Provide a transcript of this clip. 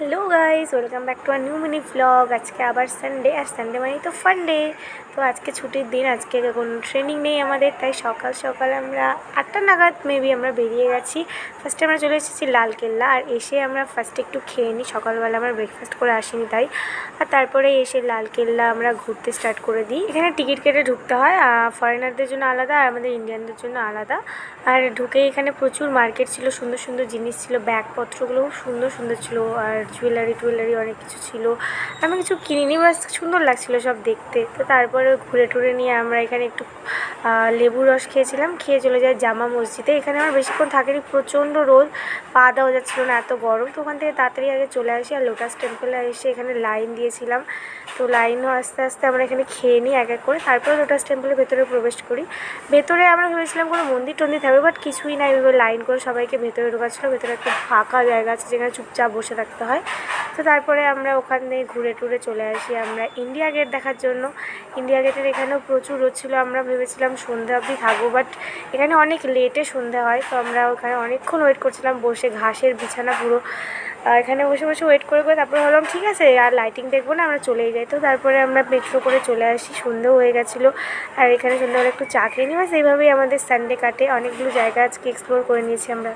Hello guys, welcome back to our new mini blog. আজকে আবার Sunday, আর Sunday মানেই তো ফান ডে। তো আজকে ছুটির দিন, আজকে কোনো ট্রেনিং নেই আমাদের, তাই সকাল সকাল আমরা 8টা নাগাদ মেবি আমরা বেরিয়ে গেছি। ফার্স্টে আমরা চলে এসেছি লালকেল্লা, আর এসে আমরা ফার্স্টে একটু খেয়ে নিই। সকালবেলা আমরা ব্রেকফাস্ট করে আসিনি তাই। আর তারপরে এসে লালকেল্লা আমরা ঘুরতে স্টার্ট করে দিই। এখানে টিকিট কেটে ঢুকতে হয়, ফরেনারদের জন্য আলাদা আর আমাদের ইন্ডিয়ানদের জন্য আলাদা। আর ঢুকে এখানে প্রচুর মার্কেট ছিল, সুন্দর সুন্দর জিনিস ছিল, ব্যাগপত্রগুলোও সুন্দর সুন্দর ছিল, আর জুয়েলারি অনেক কিছু ছিল। আমি কিছু কিনিনি, বাস সুন্দর লাগছিলো সব দেখতে। তো তারপরে ঘুরে টুরে নিয়ে আমরা এখানে একটু লেবুর রস খেয়েছিলাম, খেয়ে চলে যাই জামা মসজিদে। এখানে আমার বেশিক্ষণ থাকেনি, প্রচণ্ড রোদ, পা দেওয়া যাচ্ছিলো না, এত গরম। তো ওখান থেকে তাড়াতাড়ি আগে চলে আসি, আর লোটাস টেম্পলে এসে এখানে লাইন দিয়েছিলাম। তো লাইনও আস্তে আস্তে আমরা এখানে খেয়ে নিই এক এক করে, তারপরে লোটাস টেম্পলের ভেতরে প্রবেশ করি। ভেতরে আমরা ভেবেছিলাম কোনো মন্দির টন্দির থাকবে, বাট কিছুই না। এভাবে লাইন করে সবাইকে ভেতরে ঢোকাচ্ছিলো। ভেতরে একটা ফাঁকা জায়গা আছে যেখানে চুপচাপ বসে থাকতে হয়। তো তারপরে আমরা ওখান থেকে ঘুরে টুরে চলে আসি আমরা ইন্ডিয়া গেট দেখার জন্য। ইন্ডিয়া গেটের এখানেও প্রচুর রোদ ছিল। আমরা ভেবেছিলাম সন্ধ্যা অবধি থাকবো, বাট এখানে অনেক লেটে সন্ধ্যা হয়। তো আমরা ওখানে অনেকক্ষণ ওয়েট করছিলাম বসে, ঘাসের বিছানা পুরো। এখানে বসে বসে ওয়েট করে করে তারপরে ভাবলাম ঠিক আছে, আর লাইটিং দেখবো না, আমরা চলেই যাই। তো তারপরে আমরা মেট্রো করে চলে আসি, সন্ধ্যেও হয়ে গেছিলো। আর এখানে সন্ধ্যাবেলা একটু চা খেয়ে নিই, বাস এইভাবেই আমাদের সানডে কাটে। অনেকগুলো জায়গা আজকে এক্সপ্লোর করে নিয়েছি আমরা।